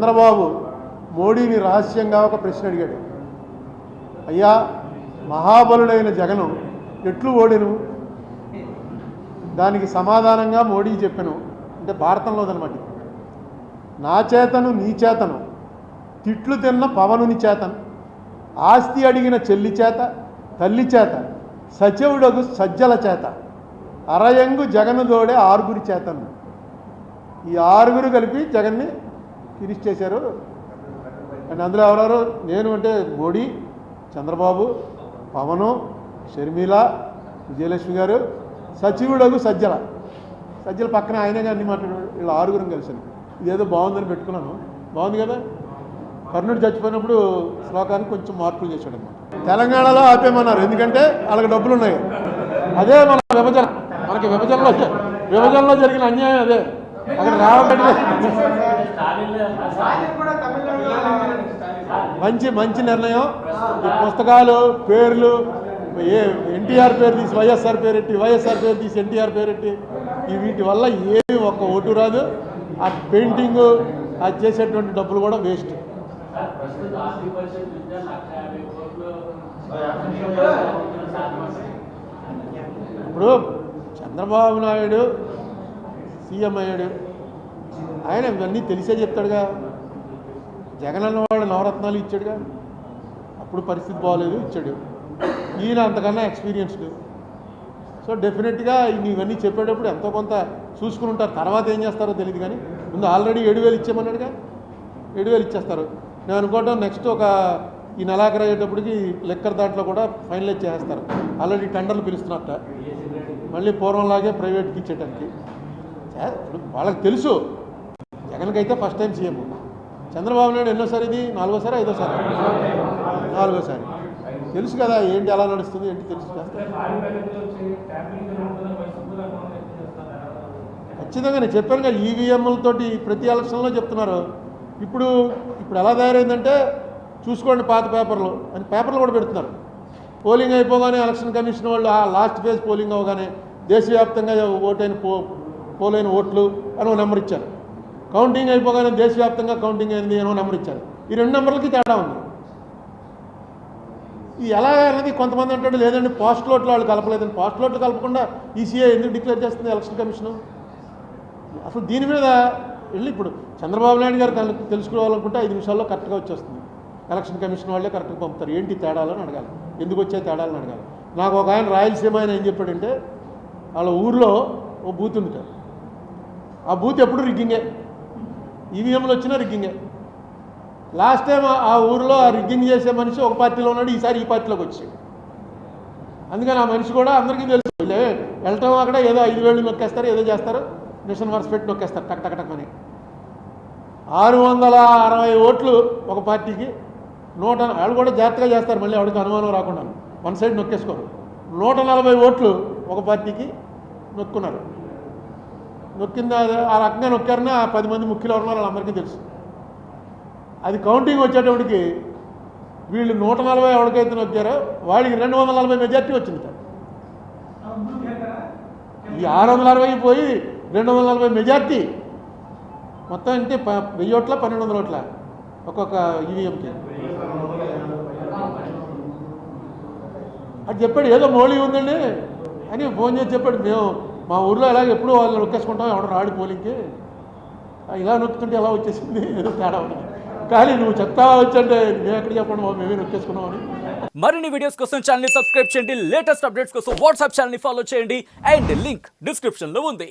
చంద్రబాబు మోడీని రహస్యంగా ఒక ప్రశ్న అడిగాడు. అయ్యా, మహాబలుడైన జగను ఎట్లు ఓడెను? దానికి సమాధానంగా మోడీ చెప్పాను. అంటే భారతంలోదనమాట. నా చేతను నీ చేతను తిట్లు తిన్న పవనుని చేతను ఆస్తి అడిగిన చెల్లి చేత తల్లి చేత సచివుడగు సజ్జల చేత అరయంగు జగను దోడే ఆరుగురి చేతను. ఈ ఆరుగురు కలిపి జగన్ని ఫినిష్ చేశారు. అండ్ అందులో ఎవరెవరు? నేను అంటే మోడీ, చంద్రబాబు, పవను, షర్మిల, విజయలక్ష్మి గారు, సచివుడగు సజ్జల పక్కన ఆయనగా అన్ని మాట్లాడాడు. వీళ్ళు ఆరుగురం కలిసాను. ఇదేదో బాగుందని పెట్టుకున్నాను. బాగుంది కదా. కర్ణుడు చచ్చిపోయినప్పుడు శ్లోకానికి కొంచెం మార్పులు చేశాడు అన్నమాట. తెలంగాణలో ఆపేమన్నారు, ఎందుకంటే వాళ్ళకి డబ్బులు ఉన్నాయి. అదే మన విభజన. మనకి విభజనలో జరిగిన అన్యాయం అదే. అక్కడ రావట్లేదు. మంచి నిర్ణయం. ఈ పుస్తకాలు పేర్లు ఎన్టీఆర్ పేరు తీసి వైఎస్ఆర్ పేరెట్టి, వైఎస్ఆర్ పేరు తీసి ఎన్టీఆర్ పేరెట్టి, వీటి వల్ల ఏమి ఒక్క ఓటు రాదు. ఆ పెయింటింగు అది చేసేటువంటి డబ్బులు కూడా వేస్ట్. ఇప్పుడు చంద్రబాబు నాయుడు సీఎం అయ్యాడు, ఆయన ఇవన్నీ తెలిసే చెప్తాడుగా. జగన్ అన్నవాడు నవరత్నాలు ఇచ్చాడుగా, అప్పుడు పరిస్థితి బాగోలేదు, ఇచ్చాడు. ఈయన అంతకన్నా ఎక్స్పీరియన్స్డ్. సో డెఫినెట్గా ఇవన్నీ చెప్పేటప్పుడు ఎంతో కొంత చూసుకుని ఉంటారు. తర్వాత ఏం చేస్తారో తెలియదు, కానీ ముందు ఆల్రెడీ 7,000 ఇచ్చామన్నాడుగా. 7,000 ఇచ్చేస్తారు. నేను అనుకోవటం నెక్స్ట్ ఈ నెలాఖరు అయ్యేటప్పటికి లెక్కర్ దాంట్లో కూడా ఫైనలైజ్ చేస్తారు. ఆల్రెడీ టెండర్లు పిలుస్తున్నట్ట, మళ్ళీ పూర్వంలాగే ప్రైవేట్కి ఇచ్చేటానికి. ఇప్పుడు వాళ్ళకి తెలుసు. జగన్కి అయితే first time CM. Chandrababu Naidu ఎన్నోసారి? ఇది 4వసారి 5వసారి? 4వసారి. తెలుసు కదా ఏంటి ఎలా నడుస్తుంది, ఏంటి తెలుసు. ఖచ్చితంగా నేను చెప్పాను కదా, ఈవీఎంలతోటి ప్రతి ఎలక్షన్లో చెప్తున్నారు. ఇప్పుడు ఎలా తయారైందంటే చూసుకోండి పాత పేపర్లు అని పేపర్లు కూడా పెడుతున్నారు. పోలింగ్ అయిపోగానే ఎలక్షన్ కమిషన్ వాళ్ళు ఆ లాస్ట్ ఫేజ్ పోలింగ్ అవగానే దేశవ్యాప్తంగా పోలైన ఓట్లు అని ఒక నెంబర్ ఇచ్చారు. కౌంటింగ్ అయిపోగానే దేశవ్యాప్తంగా కౌంటింగ్ అయింది అని నెంబర్ ఇచ్చారు. ఈ 2 నెంబర్లకి తేడా ఉంది. ఇది ఎలా అనేది కొంతమంది అంటాడు, లేదండి పోస్టల్ ఓట్లు వాళ్ళు కలపలేదని. పోస్టల్ ఓట్లు కలపకుండా ఈసీఐ ఎందుకు డిక్లేర్ చేస్తుంది ఎలక్షన్ కమిషను? అసలు దీని మీద వెళ్ళి ఇప్పుడు చంద్రబాబు నాయుడు గారు తెలుసుకోవాలనుకుంటే 5 నిమిషాల్లో కరెక్ట్గా వచ్చేస్తుంది. ఎలక్షన్ కమిషన్ వాళ్ళే కరెక్ట్గా పంపుతారు. ఏంటి తేడాలని అడగాలి, ఎందుకు వచ్చే తేడాలని అడగాలి. నాకు ఒక ఆయన రాయలసీమ ఆయన ఏం చెప్పాడంటే, వాళ్ళ ఊర్లో ఓ బూత్ ఉంది. ఆ బూత్ ఎప్పుడు రిగ్గింగే, ఈవీఎంలు వచ్చినా రిగ్గింగే. లాస్ట్ టైం ఆ ఊరిలో ఆ రిగ్గింగ్ చేసే మనిషి ఒక పార్టీలో ఉన్నాడు, ఈసారి ఈ పార్టీలోకి వచ్చాడు. అందుకని ఆ మనిషి కూడా అందరికీ తెలుసు. వెళ్ళటం అక్కడ ఏదో 5,000 నొక్కేస్తారు, ఏదో చేస్తారు, మిషన్ వర్స్ పెట్టి నొక్కేస్తారు టక్ టక్ టక్ అని. 660 ఓట్లు ఒక పార్టీకి, వాళ్ళు కూడా జాగ్రత్తగా చేస్తారు, మళ్ళీ ఎవరికి అనుమానం రాకుండా వన్ సైడ్ నొక్కేసుకోరు. 140 ఓట్లు ఒక పార్టీకి నొక్కున్నారు. నొక్కిందా ఆ రకంగా నొక్కారని ఆ 10 మంది ముఖ్యులు ఉన్నారు, వాళ్ళందరికీ తెలుసు. అది కౌంటింగ్ వచ్చేటప్పటికి వీళ్ళు 140 ఎవరికైతే నొక్కారో వాడికి 240 మెజార్టీ వచ్చింది. ఈ 660 పోయి 240 మెజార్టీ మొత్తం అంటే 1000 ఓట్ల 1,200 ఓట్ల ఒక్కొక్క ఈవీఎంకి. అది చెప్పాడు, ఏదో మోడీ ఉందండి అని ఫోన్ చేసి చెప్పాడు. మేము మా ఊర్లో ఎలాగ ఎప్పుడు వాళ్ళు నొక్కేసుకుంటాం, ఎవడ రాడు పోలింగ్కి, ఇలా నొక్కుతుంటే ఎలా వచ్చేసింది, ఏదో తేడా ఉంది. కానీ నువ్వు చెప్తావా వచ్చంటే మేము ఎక్కడ చెప్పండి, మేమే నొక్కేసుకున్నాం అని. మరిన్ని వీడియోస్ కోసం ఛానల్ ని సబ్స్క్రైబ్ చేయండి. లేటెస్ట్ అప్డేట్స్ కోసం వాట్సాప్ ఛానల్ ని ఫాలో చేయండి. అండ్ లింక్ డిస్క్రిప్షన్ లో ఉంది.